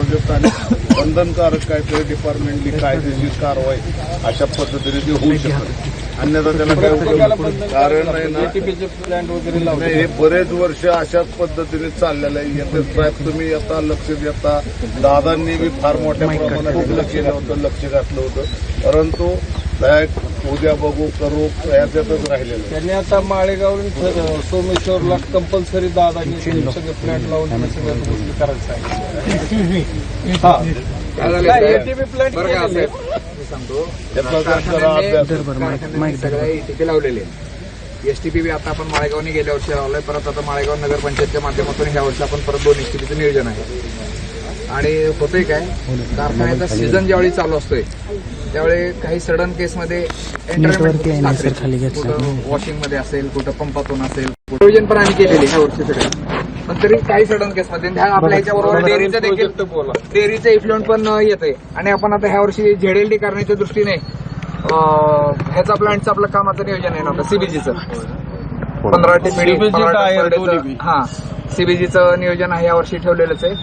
Project आणि बंधनकारक काहीतरी डिपार्टमेंटली कायदेशीर कारवाई अशा पद्धतीने ते होऊ शकतं. अन्यथा त्याला काय उपयोग कारण नाही ना. प्लांट वगैरे लावले हे बरेच वर्ष अशाच पद्धतीने चाललेलं आहे. येथे साहेब तुम्ही आता लक्ष देता, दादांनी बी फार मोठ्या प्रमाणात लक्ष केलं होतं, लक्ष घातलं होतं, परंतु उद्या बघू करू याच्यातच राहिलेलं. त्यांनी आता माळेगावरून सोमेश्वरला कंपल्सरी दादांनी सगळे प्लांट लावून सगळ्या गोष्टी करायचं आहे. सगळ्या एटीपी लावलेले एसटीपी आता आपण माळेगावने गेल्या वर्षी लावलंय. परत आता माळेगाव नगरपंचायतच्या माध्यमातून ह्या वर्षी आपण परत 2 एसटीपीचं नियोजन आहे. आणि होतंय काय, कारखान्याचा सीझन ज्यावेळी चालू असतोय त्यावेळी काही सडन केसमध्ये वॉशिंग मध्ये असेल, कुठं पंपातून असेल, नियोजन पण आम्ही केलेले ह्या वर्षी सगळं. पण तरी काही सडन केसमध्ये आपल्या ह्याच्याबरोबर डेअरीचं देखील डेअरीचं इफ्लुएंट पण येतंय. आणि आपण आता ह्या वर्षी झेडएलडी करण्याच्या दृष्टीने ह्याचा प्लांटचं आपलं कामाचं नियोजन आहे नव्हतं सीबीजीचं 15 टीपी. हा, सीबीजीचं नियोजन आहे यावर्षी ठेवलेलंच आहे.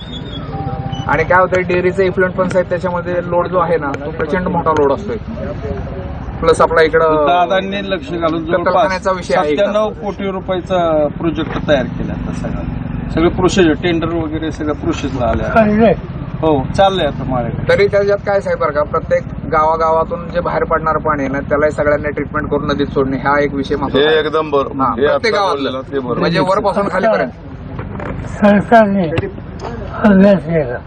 आणि काय होतं, डेअरीचं इफ्लुएंट पण साहेब त्याच्यामध्ये लोड जो आहे ना तो प्रचंड मोठा लोड असतोय. प्लस आपला इकडं दादांनी लक्ष घालून कारखान्याचा विषय आहे. 97 कोटी रुपयाचा प्रोजेक्ट तयार केला. सगळे प्रोसेस टेंडर वगैरे सगळं प्रोसेसला आल्या. हो, चाललंय आता माळेगाव. तरी त्याच्यात काय साहेब बरं का, प्रत्येक गावागावातून जे बाहेर पडणार पाणी आहे ना त्याला सगळ्यांनी ट्रीटमेंट करून नदीत सोडणे हा एक विषय महत्त्वाचा आहे. एकदम बरोबर. प्रत्येक गावातलं म्हणजे वरपासून खालीपर्यंत. सरकारने अभ्यास केला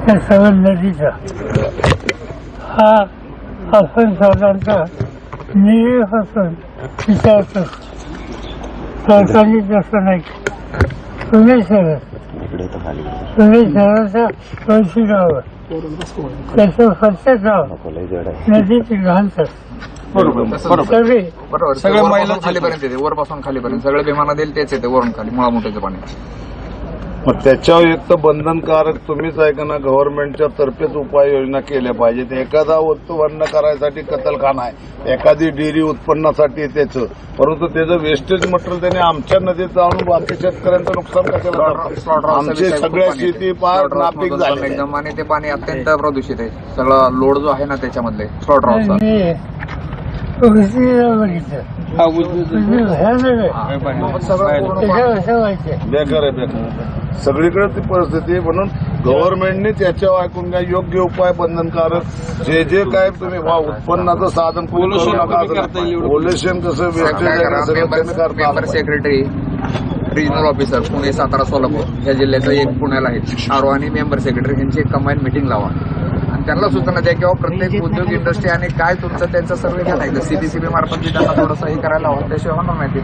त्या सगळ्या नदीचा. हा आपण साधारणतः निरीपासून विचारतो. सरकारने तसं नाही. पुणे शहराच्या 200 गावं त्याचं प्रत्येक गाव नदीची घालतात. सगळे बरोबर सगळे महिला खालीपर्यंत येते, वरपासून खालीपर्यंत सगळे विमानं देईल तेच येते वरून खाली मुळामुठ्याचं पाणी. मग त्याच्यावर एक तर बंधनकारक तुम्हीच ऐका ना, गव्हर्नमेंटच्या तर्फेच उपाययोजना केल्या पाहिजेत. एखादा उत्पन्न करायसाठी कतलखाना आहे, एखादी डेअरी उत्पन्नासाठी त्याचं, परंतु त्याचं वेस्टेज मटेरियल त्याने आमच्या नदीत जाऊन बाकी शेतकऱ्यांचं नुकसान कशाला. आमची सगळ्या शेती पार नापीक झाली एकदम. आणि ते पाणी अत्यंत प्रदूषित आहे. सगळा लोड जो आहे ना त्याच्यामधले स्लॉटर हाऊसचा बेकार आहे, बेकार सगळीकडे ती परिस्थिती आहे. म्हणून गव्हर्नमेंटने त्याच्यावर ऐकून घ्या, योग्य उपाय बंधनकारक जे जे काय तुम्ही उत्पन्नाचं साधन पोल्युशन कसं member secretary regional officer Pune, Satara, Solapur या जिल्ह्याचं एक पुण्याला आहे आरओ आणि मेंबर सेक्रेटरी यांची एक कंबाईन मिटिंग लावा आणि त्यांना सूचना द्या किंवा प्रत्येक उद्योग इंडस्ट्री आणि काय तुमचं त्यांचा सर्वे घ्या. नाही सीबीसीबी मार्फत त्यांना थोडंसं हे करायला हवं, त्याशिवाय होणार नाही.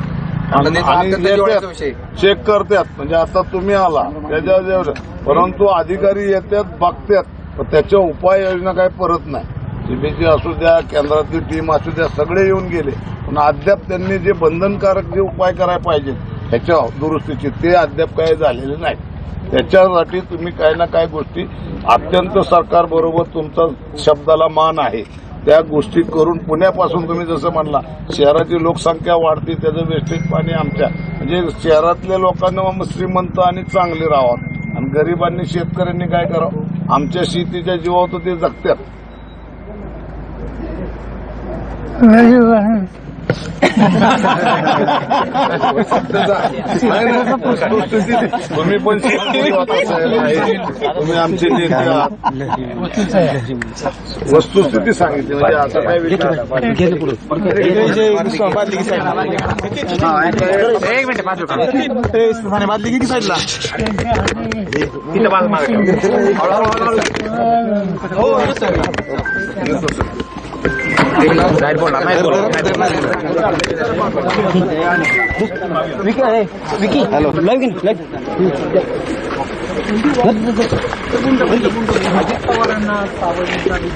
चेक करतात म्हणजे आता तुम्ही आला त्याच्या, परंतु अधिकारी येतात बघतात, त्याच्या उपाययोजना काय परत नाही. सीबीसी असू द्या, केंद्रातली टीम असू द्या, सगळे येऊन गेले, पण अद्याप त्यांनी जे बंधनकारक जे उपाय करायला पाहिजे त्याच्या दुरुस्तीचे ते अद्याप काय झालेले नाही. त्याच्यासाठी तुम्ही काही ना काही गोष्टी अत्यंत सरकारबरोबर तुमचा शब्दाला मान आहे त्या गोष्टी करून पुण्यापासून तुम्ही जसं म्हणला शहराची लोकसंख्या वाढते, त्याचं वेस्टेज पाणी आमच्या म्हणजे शहरातल्या लोकांना श्रीमंत आणि चांगले राहावं आणि गरिबांनी शेतकऱ्यांनी काय करावं, आमच्या शेतीच्या जीवावर ते जगतात. तुम्ही पण तुम्ही आमचे नेते आहात, वस्तुस्थिती सांगितली म्हणजे असं काय विचार.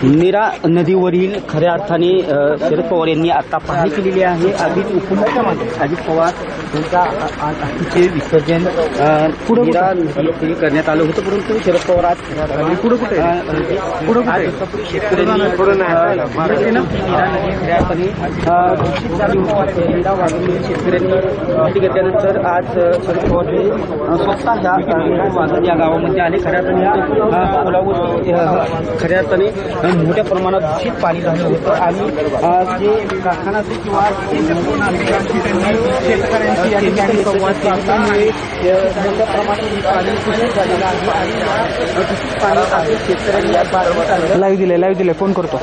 नीरा नदीवरील खऱ्या अर्थाने शरद पवार यांनी आता पाहणी केलेली आहे. अजित पवार त्यांच्या अस्थीचे विसर्जन मीरा नदीत करण्यात आलं होतं, परंतु शरद पवार आज पुढे कुठे शेतकऱ्यांनी मीरा नदी खऱ्यापणे दूषित झाली होती. मीरा वाघोली शेतकऱ्यांनी भेटी घेतल्यानंतर आज शरद पवार स्वतः ह्या मीरा वाघोली या गावामध्ये आले. खऱ्यापणे खऱ्यापणे मोठ्या प्रमाणात दूषित पाणी झालं होतं आणि जे कारखाना असेल किंवा शेतकऱ्यांशी या ठिकाणी संवाद साधल्यामुळे मोठ्या प्रमाणात पाणी दूषित झालेलं आहे आणि दूषित पाणी आहे शेतकऱ्यांनी या बाजूला लाईव्ह दिले फोन करतो.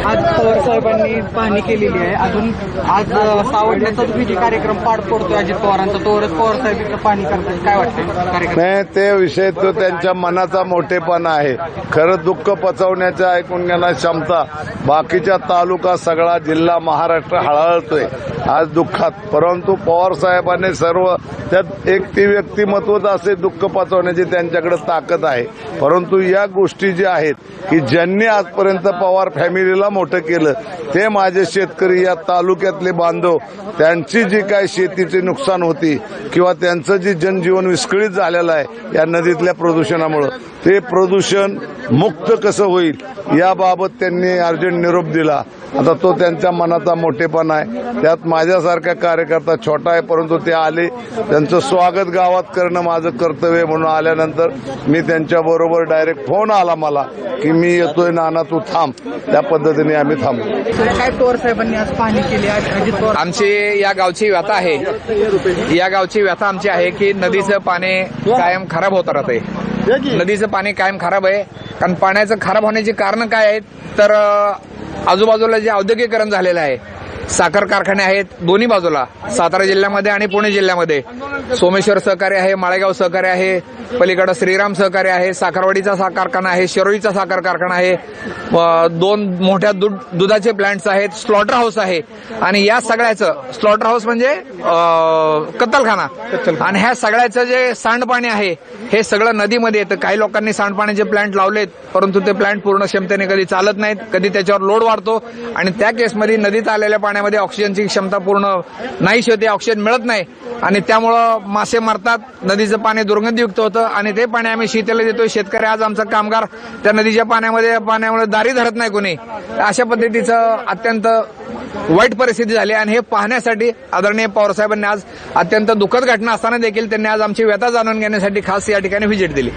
आज पवार साहेबांनी पाहणी केलेली आहे. अजून आज सावडण्याचा तुम्ही जे कार्यक्रम पार पडतोय अजित पवारांचा, तोवरच पवार साहेब इकडे पाहणी करताय, काय वाटतंय कार्यक्रम? नाही, ते विषय तो त्यांच्या मनाचा मोठेपणा आहे. खरं दुःख पचवण्याच्या ऐकून घेण्याची क्षमता बाकीच्या तालुका सगळा जिल्हा महाराष्ट्र हळहळतोय आज दुःखात. परंतु पवार साहेबांनी सर्व त्यात एक ती व्यक्तिमत्वच असे दुःख पचवण्याची त्यांच्याकडे ताकद आहे. परंतु या गोष्टी ज्या आहेत की ज्यांनी आजपर्यंत पवार फॅमिलीला मोठं केलं ते माझे शेतकरी या तालुक्यातले बांधव, त्यांची जी काय शेतीची नुकसान होती किंवा त्यांचं जे जनजीवन विस्कळीत झालेलं आहे या नदीतल्या प्रदूषणामुळे, ते प्रदूषण मुक्त कसं होईल याबाबत त्यांनी अर्जंट निरोप दिला. आता तो त्यांच्या मनाचा मोठेपणा आहे. त्यात माझ्यासारखा कार्यकर्ता छोटा आहे, परंतु ते आले, त्यांचं स्वागत गावात करणं माझं कर्तव्य म्हणून आल्यानंतर मी त्यांच्याबरोबर डायरेक्ट फोन आला मला की मी येतोय नाना तू थांब. त्या पद्धतीने आम्ही थांबलो. काय पवार साहेबांनी आज पाहणी केली? अजित पवार आमची या गावची व्यथा आहे, या गावची व्यथा आमची आहे की नदीचं पाणी कायम खराब होत राहतंय. नदीचं पाणी कायम खराब आहे. कारण पाण्याचं खराब होण्याची कारण काय आहेत तर आजूबाजूला जे औद्योगिकरण झालेलं आहे, साखर कारखाने आहेत दोन्ही बाजूला, सातारा जिल्ह्यामध्ये आणि पुणे जिल्ह्यामध्ये. सोमेश्वर सहकार्य आहे, माळेगाव सहकार्य आहे, पलीकडे श्रीराम सहकार्य आहे, साखरवाडीचा साखर कारखाना आहे, शिरोईचा साखर कारखाना आहे, 2 मोठ्या दुधाचे प्लांट्स आहेत, स्लॉटर हाऊस आहे. आणि या सगळ्याचं स्लॉटर हाऊस म्हणजे कत्तलखाना, आणि ह्या सगळ्याचं जे सांडपाणी आहे हे सगळं नदीमध्ये येतं. काही लोकांनी सांडपाण्याचे प्लांट लावलेत, परंतु ते प्लांट पूर्ण क्षमतेने कधी चालत नाहीत, कधी त्याच्यावर लोड वाढतो आणि त्या केसमध्ये नदीत आलेल्या पाण्यामध्ये ऑक्सिजनची क्षमता पूर्ण नाहीशी होते, ऑक्सिजन मिळत नाही आणि त्यामुळं मासे मरतात, नदीचं पाणी दुर्गंधीयुक्त होतं आणि ते पाणी आम्ही शेतीला देतोय. शेतकरी आज आमचा कामगार त्या नदीच्या पाण्यामुळे दारी धरत नाही कोणी. अशा पद्धतीचं अत्यंत वाईट परिस्थिती झाली आणि हे पाहण्यासाठी आदरणीय पवारसाहेबांनी आज अत्यंत दुःखद घटना असताना देखील त्यांनी आज आमची व्यथा जाणून घेण्यासाठी खास या ठिकाणी व्हिजिट दिली.